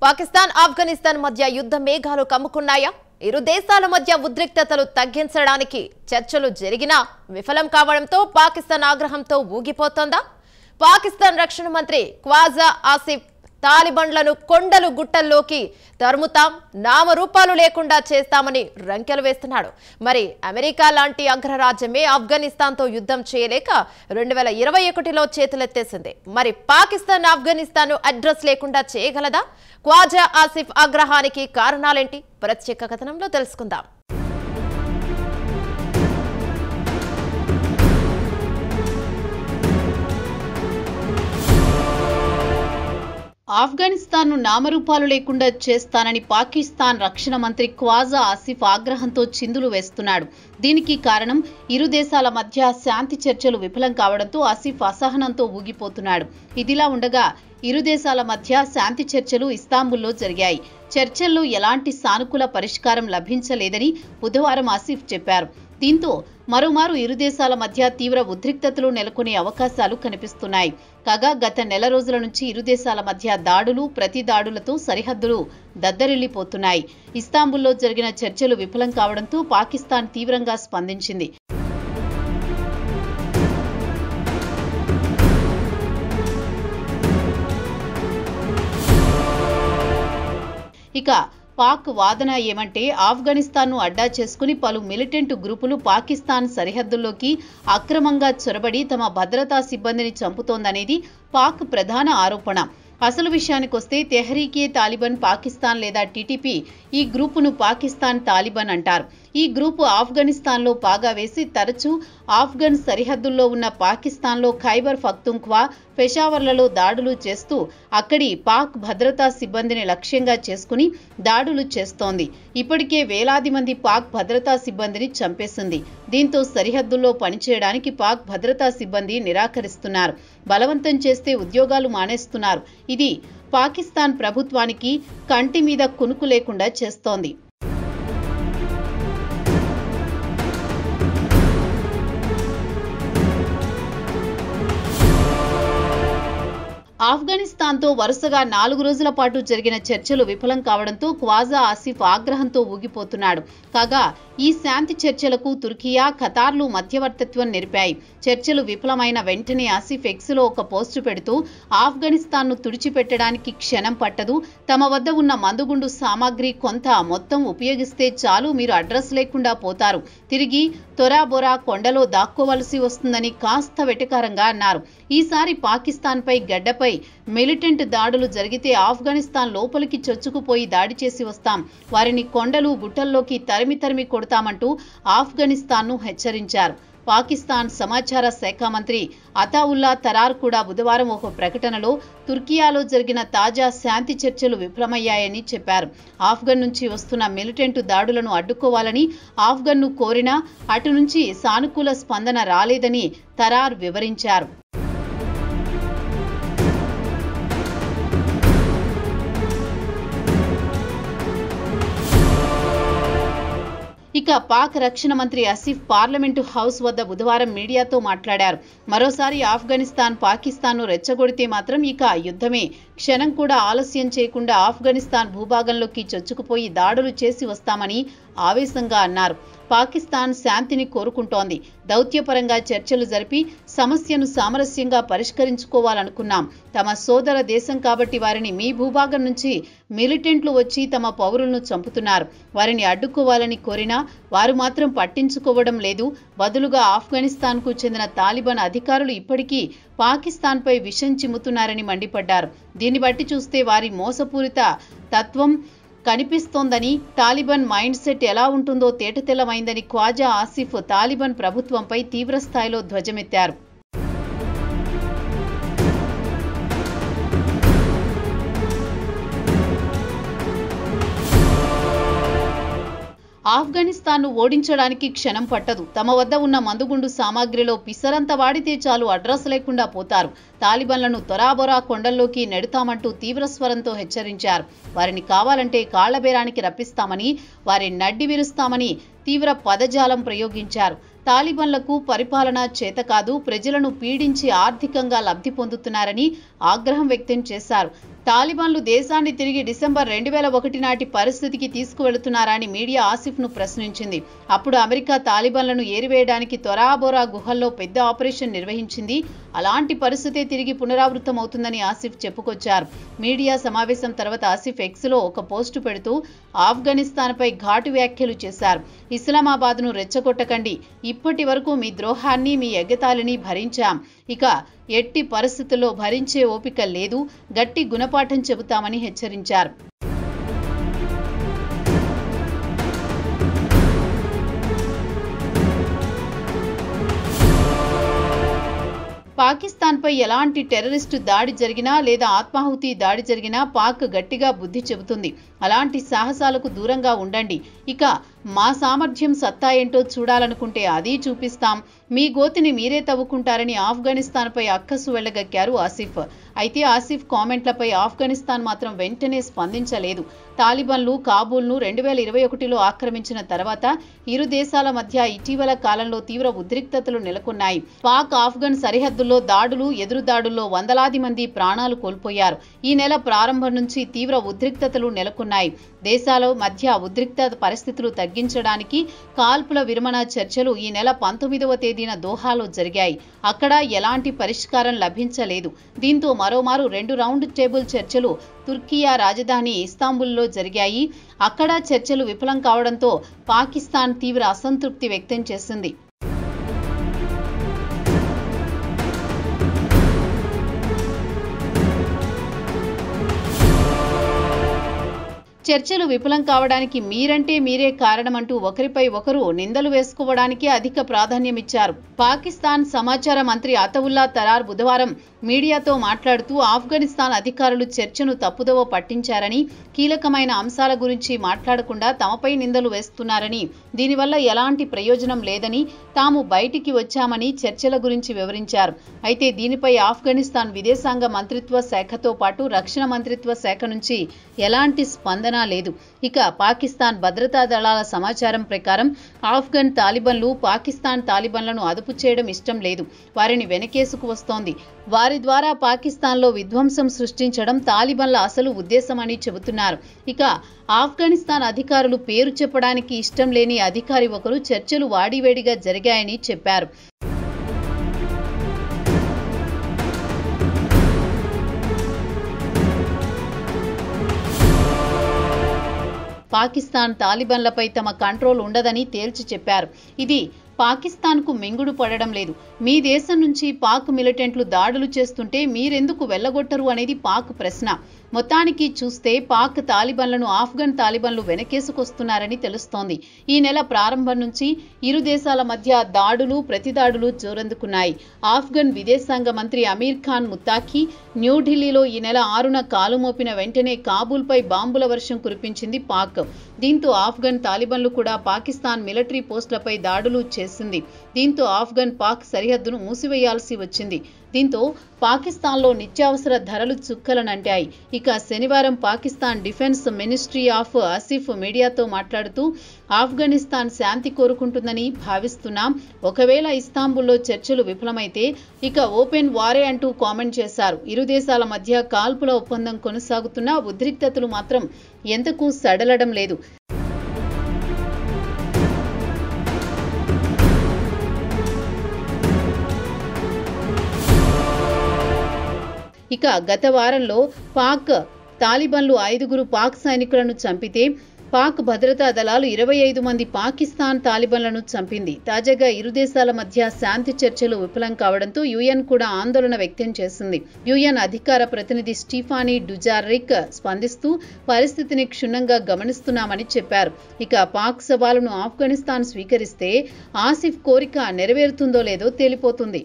పాకిస్తాన్ ఆఫ్ఘనిస్తాన్ మధ్య యుద్ధ మేఘాలు కమ్ముకున్నాయా? ఇరు దేశాల మధ్య ఉద్రిక్తతలు తగ్గించడానికి చర్చలు జరిగినా విఫలం కావడంతో పాకిస్తాన్ ఆగ్రహంతో ఊగిపోతోందా? పాకిస్తాన్ రక్షణ మంత్రి ఖ్వాజా ఆసిఫ్ తాలిబాన్లను కొండలు గుట్టల్లోకి తరుముతాం, నామరూపాలు లేకుండా చేస్తామని రంకెలు వేస్తున్నాడు. మరి అమెరికా లాంటి అగ్రరాజ్యమే ఆఫ్ఘనిస్తాన్తో యుద్ధం చేయలేక 2021లో చేతులెత్తేసింది. మరి పాకిస్తాన్ ఆఫ్ఘనిస్తాన్ అడ్రస్ లేకుండా చేయగలదా? ఖ్వాజా ఆసిఫ్ ఆగ్రహానికి కారణాలేంటి? ప్రత్యేక కథనంలో తెలుసుకుందాం. ఆఫ్ఘనిస్తాన్ను నామరూపాలు లేకుండా చేస్తానని పాకిస్తాన్ రక్షణ మంత్రి ఖ్వాజా ఆసిఫ్ ఆగ్రహంతో చిందులు వేస్తున్నాడు. దీనికి కారణం ఇరు దేశాల మధ్య శాంతి చర్చలు విఫలం కావడంతో ఆసిఫ్ అసహనంతో ఊగిపోతున్నాడు. ఇదిలా ఉండగా ఇరు దేశాల మధ్య శాంతి చర్చలు ఇస్తాంబుల్లో జరిగాయి. చర్చల్లో ఎలాంటి సానుకూల పరిష్కారం లభించలేదని బుధవారం ఆసిఫ్ చెప్పారు. దీంతో మరోమారు ఇరు దేశాల మధ్య తీవ్ర ఉద్రిక్తతలు నెలకొనే అవకాశాలు కనిపిస్తున్నాయి. కాగా గత నెల రోజుల నుంచి ఇరు దేశాల మధ్య దాడులు, ప్రతి దాడులతో సరిహద్దులు దద్దరిల్లిపోతున్నాయి. ఇస్తాంబుల్లో జరిగిన చర్చలు విఫలం కావడంతో పాకిస్తాన్ తీవ్రంగా స్పందించింది. ఇక పాక్ వాదన ఏమంటే ఆఫ్ఘనిస్తాన్ను అడ్డా చేసుకుని పలు మిలిటెంట్ గ్రూపులు పాకిస్తాన్ సరిహద్దుల్లోకి అక్రమంగా చొరబడి తమ భద్రతా సిబ్బందిని చంపుతోందనేది పాక్ ప్రధాన ఆరోపణ. అసలు విషయానికొస్తే తెహ్రీకే తాలిబాన్ పాకిస్తాన్ లేదా టీటీపీ ఈ గ్రూపును పాకిస్తాన్ తాలిబాన్ అంటారు. ఈ గ్రూపు ఆఫ్ఘనిస్తాన్లో పాగా వేసి తరచూ ఆఫ్ఘన్ సరిహద్దుల్లో ఉన్న పాకిస్తాన్లో ఖైబర్ పఖ్తూన్ఖ్వా, పెషావర్లలో దాడులు చేస్తూ అక్కడి పాక్ భద్రతా సిబ్బందిని లక్ష్యంగా చేసుకుని దాడులు చేస్తోంది. ఇప్పటికే వేలాది మంది పాక్ భద్రతా సిబ్బందిని చంపేసింది. దీంతో సరిహద్దుల్లో పనిచేయడానికి పాక్ భద్రతా సిబ్బంది నిరాకరిస్తున్నారు. బలవంతం చేస్తే ఉద్యోగాలు మానేస్తున్నారు. ఇది పాకిస్తాన్ ప్రభుత్వానికి కంటి మీద కునుకు లేకుండా చేస్తోంది. ఆఫ్ఘనిస్తాన్తో వరుసగా 4 రోజుల పాటు జరిగిన చర్చలు విఫలం కావడంతో ఖ్వాజా ఆసిఫ్ ఆగ్రహంతో ఊగిపోతున్నాడు. కాగా ఈ శాంతి చర్చలకు తుర్కియా, ఖతార్లు మధ్యవర్తిత్వం నెరిపాయి. చర్చలు విఫలమైన వెంటనే ఆసిఫ్ ఎక్స్లో ఒక పోస్టు పెడుతూ ఆఫ్ఘనిస్తాన్ను తుడిచిపెట్టడానికి క్షణం పట్టదు, తమ వద్ద ఉన్న మందుగుండు సామాగ్రి కొంత మొత్తం ఉపయోగిస్తే చాలు, మీరు అడ్రస్ లేకుండా పోతారు, తిరిగి తొరాబొరా కొండలో దాక్కోవలసి వస్తుందని కాస్త వెటకారంగా అన్నారు. ఈసారి పాకిస్తాన్పై గడ్డపై మిలిటెంట్ దాడులు జరిగితే ఆఫ్ఘనిస్తాన్ లోపలికి చొచ్చుకుపోయి దాడి చేసి వస్తాం, వారిని కొండలు గుట్టల్లోకి తరిమి కొడతామంటూ ఆఫ్ఘనిస్తాన్ను హెచ్చరించారు. పాకిస్తాన్ సమాచార శాఖ మంత్రి అతావుల్లా తరార్ కూడా బుధవారం ఒక ప్రకటనలో తుర్కియాలో జరిగిన తాజా శాంతి చర్చలు విఫలమయ్యాయని చెప్పారు. ఆఫ్ఘన్ నుంచి వస్తున్న మిలిటెంట్ దాడులను అడ్డుకోవాలని ఆఫ్ఘన్ను కోరినా అటు నుంచి సానుకూల స్పందన రాలేదని తరార్ వివరించారు. ఇక పాక్ రక్షణ మంత్రి ఆసిఫ్ పార్లమెంటు హౌస్ వద్ద బుధవారం మీడియాతో మాట్లాడారు. మరోసారి ఆఫ్ఘనిస్తాన్ పాకిస్తాన్ను రెచ్చగొడితే మాత్రం ఇక యుద్ధమే, క్షణం కూడా ఆలస్యం చేయకుండా ఆఫ్ఘనిస్తాన్ భూభాగంలోకి చొచ్చుకుపోయి దాడులు చేసి వస్తామని ఆవేశంగా అన్నారు. పాకిస్తాన్ శాంతిని కోరుకుంటోంది. దౌత్యపరంగా చర్చలు జరిపి సమస్యను సామరస్యంగా పరిష్కరించుకోవాలనుకున్నాం. తమ సోదర దేశం కాబట్టి వారిని మీ భూభాగం నుంచి మిలిటెంట్లు వచ్చి తమ పౌరులను చంపుతున్నారు, వారిని అడ్డుకోవాలని కోరినా వారు మాత్రం పట్టించుకోవడం లేదు. బదులుగా ఆఫ్ఘనిస్తాన్కు చెందిన తాలిబాన్ అధికారులు ఇప్పటికీ పాకిస్తాన్పై విషం చిమ్ముతున్నారని మండిపడ్డారు. దీన్ని బట్టి చూస్తే వారి మోసపూరిత తత్వం కనిపిస్తోందని, తాలిబాన్ మైండ్ సెట్ ఎలా ఉంటుందో తేటతెల్లమైందని ఖ్వాజా ఆసిఫ్ తాలిబాన్ ప్రభుత్వంపై తీవ్రస్థాయిలో ధ్వజమెత్తారు. ఆఫ్ఘనిస్తాన్ను ఓడించడానికి క్షణం పట్టదు, తమ వద్ద ఉన్న మందుగుండు సామాగ్రిలో పిసరంత వాడితే చాలు, అడ్రస్ లేకుండా పోతారు, తాలిబాన్లను తొరాబొరా కొండల్లోకి నెడతామంటూ తీవ్రస్వరంతో హెచ్చరించారు. వారిని కావాలంటే కాళ్లబేరానికి రప్పిస్తామని, వారి నడ్డి విరుస్తామని తీవ్ర పదజాలం ప్రయోగించారు. తాలిబాన్లకు పరిపాలన చేతకాదు, ప్రజలను పీడించి ఆర్థికంగా లబ్ధి పొందుతున్నారని ఆగ్రహం వ్యక్తం చేశారు. తాలిబాన్లు దేశాన్ని తిరిగి డిసెంబర్ 2001 నాటి పరిస్థితికి తీసుకువెళుతున్నారా అని మీడియా ఆసిఫ్ను ప్రశ్నించింది. అప్పుడు అమెరికా తాలిబాన్లను ఏరివేయడానికి త్వరాబోరా గుహల్లో పెద్ద ఆపరేషన్ నిర్వహించింది. అలాంటి పరిస్థితే తిరిగి పునరావృతమవుతుందని ఆసిఫ్ చెప్పుకొచ్చారు. మీడియా సమావేశం తర్వాత ఆసిఫ్ ఎక్స్లో ఒక పోస్టు పెడుతూ ఆఫ్ఘనిస్తాన్పై ఘాటు వ్యాఖ్యలు చేశారు. ఇస్లామాబాద్ను రెచ్చగొట్టకండి, ఇప్పటి వరకు మీ ద్రోహాన్ని మీ ఎగతాళిని భరించాం, ఇక ఎట్టి పరిస్థితుల్లో భరించే ఓపిక లేదు, గట్టి గుణపాఠం చెబుతామని హెచ్చరించారు. పాకిస్తాన్పై ఎలాంటి టెర్రరిస్టు దాడి జరిగినా లేదా ఆత్మాహుతి దాడి జరిగినా పాక్ గట్టిగా బుద్ధి చెబుతుంది. అలాంటి సాహసాలకు దూరంగా ఉండండి. ఇక మా సామర్థ్యం సత్తా ఏంటో చూడాలనుకుంటే అది చూపిస్తాం, మీ గోతిని మీరే తవ్వుకుంటారని ఆఫ్ఘనిస్తాన్పై అక్కసు వెళ్లగక్కారు ఆసిఫ్. అయితే ఆసిఫ్ కామెంట్లపై ఆఫ్ఘనిస్తాన్ మాత్రం వెంటనే స్పందించలేదు. తాలిబాన్లు కాబూల్ను 2021లో ఆక్రమించిన తర్వాత ఇరు దేశాల మధ్య ఇటీవల కాలంలో తీవ్ర ఉద్రిక్తతలు నెలకొన్నాయి. పాక్ ఆఫ్ఘన్ సరిహద్దుల్లో దాడులు, ఎదురుదాడుల్లో వందలాది మంది ప్రాణాలు కోల్పోయారు. ఈ నెల ప్రారంభం నుంచి తీవ్ర ఉద్రిక్తతలు నెలకొన్నాయి. దేశాల మధ్య ఉద్రిక్త పరిస్థితులు తగ్గించడానికి కాల్పుల విరమణ చర్చలు ఈ నెల 19వ తేదీన దోహాలో జరిగాయి. అక్కడ ఎలాంటి పరిష్కారం లభించలేదు. దీంతో మరోమారు 2 రౌండ్ టేబుల్ చర్చలు తుర్కియా రాజధాని ఇస్తాంబుల్లో జరిగాయి. అక్కడ చర్చలు విఫలం కావడంతో పాకిస్తాన్ తీవ్ర అసంతృప్తి వ్యక్తం చేసింది. చర్చలు విఫలం కావడానికి మీరంటే మీరే కారణమంటూ ఒకరిపై ఒకరు నిందలు వేసుకోవడానికే అధిక ప్రాధాన్యమిచ్చారు. పాకిస్తాన్ సమాచార మంత్రి అతవుల్లా తరార్ బుధవారం మీడియాతో మాట్లాడుతూ ఆఫ్ఘనిస్తాన్ అధికారులు చర్చను తప్పుదోవ పట్టించారని, కీలకమైన అంశాల గురించి మాట్లాడకుండా తమపై నిందలు వేస్తున్నారని, దీనివల్ల ఎలాంటి ప్రయోజనం లేదని, తాము బయటికి వచ్చామని చర్చల గురించి వివరించారు. అయితే దీనిపై ఆఫ్ఘనిస్తాన్ విదేశాంగ మంత్రిత్వ శాఖతో పాటు రక్షణ మంత్రిత్వ శాఖ నుంచి ఎలాంటి స్పందన లేదు. ఇక పాకిస్తాన్ భద్రతా దళాల సమాచారం ప్రకారం ఆఫ్ఘన్ తాలిబాన్లు పాకిస్తాన్ తాలిబాన్లను అదుపు చేయడం ఇష్టం లేదు, వారిని వెనకేసుకు వస్తోంది. వారి ద్వారా పాకిస్తాన్లో విధ్వంసం సృష్టించడం తాలిబాన్ల అసలు ఉద్దేశమని చెబుతున్నారు. ఇక ఆఫ్ఘనిస్తాన్ అధికారులు పేరు చెప్పడానికి ఇష్టం లేని అధికారి ఒకరు చర్చలు వాడివేడిగా జరిగాయని చెప్పారు. పాకిస్తాన్ తాలిబాన్లపై తమ కంట్రోల్ ఉండదని తేల్చి చెప్పారు. ఇది పాకిస్తాన్కు మింగుడు పడడం లేదు. మీ దేశం నుంచి పాక్ మిలిటెంట్లు దాడులు చేస్తుంటే మీరెందుకు వెళ్లగొట్టరు అనేది పాక్ ప్రశ్న. మొత్తానికి చూస్తే పాక్ తాలిబాన్లను ఆఫ్ఘన్ తాలిబాన్లు వెనకేసుకొస్తున్నారని తెలుస్తోంది. ఈ నెల ప్రారంభం నుంచి ఇరు దేశాల మధ్య దాడులు, ప్రతిదాడులు జోరందుకున్నాయి. ఆఫ్ఘన్ విదేశాంగ మంత్రి అమీర్ ఖాన్ ముత్తాఖీ న్యూఢిల్లీలో ఈ నెల 6న కాలు మోపిన వెంటనే కాబూల్పై బాంబుల వర్షం కురిపించింది పాక్. దీంతో ఆఫ్ఘన్ తాలిబాన్లు కూడా పాకిస్తాన్ మిలిటరీ పోస్టులపై దాడులు చేసింది. దీంతో ఆఫ్ఘన్ పాక్ సరిహద్దును మూసివేయాల్సి వచ్చింది. దీంతో పాకిస్తాన్లో నిత్యావసర ధరలు చుక్కలనంటాయి. ఇక శనివారం Pakistan defence ministry of Asif మీడియాతో మాట్లాడుతూ ఆఫ్ఘనిస్తాన్ శాంతి కోరుకుంటుందని భావిస్తున్నాం. ఒకవేళ ఇస్తాంబుల్లో చర్చలు విఫలమైతే ఇక ఓపెన్ వారే అంటూ కామెంట్ చేశారు. ఇరు దేశాల మధ్య కాల్పుల ఒప్పందం కొనసాగుతున్నా ఉద్రిక్తతలు మాత్రం ఎంతకు సడలడం లేదు. ఇక గత వారంలో పాక్ తాలిబాన్లు 5గురు పాక్ సైనికులను చంపితే పాక్ భద్రతా దళాలు 25 మంది పాకిస్తాన్ తాలిబాన్లను చంపింది. తాజాగా ఇరు దేశాల మధ్య శాంతి చర్చలు విఫలం కావడంతో యుఎన్ కూడా ఆందోళన వ్యక్తం చేసింది. యుఎన్ అధికార ప్రతినిధి స్టీఫానీ డుజారిక్ స్పందిస్తూ పరిస్థితిని క్షుణ్ణంగా గమనిస్తున్నామని చెప్పారు. ఇక పాక్ సవాలును ఆఫ్ఘనిస్తాన్ స్వీకరిస్తే ఆసిఫ్ కోరిక నెరవేరుతుందో లేదో తేలిపోతుంది.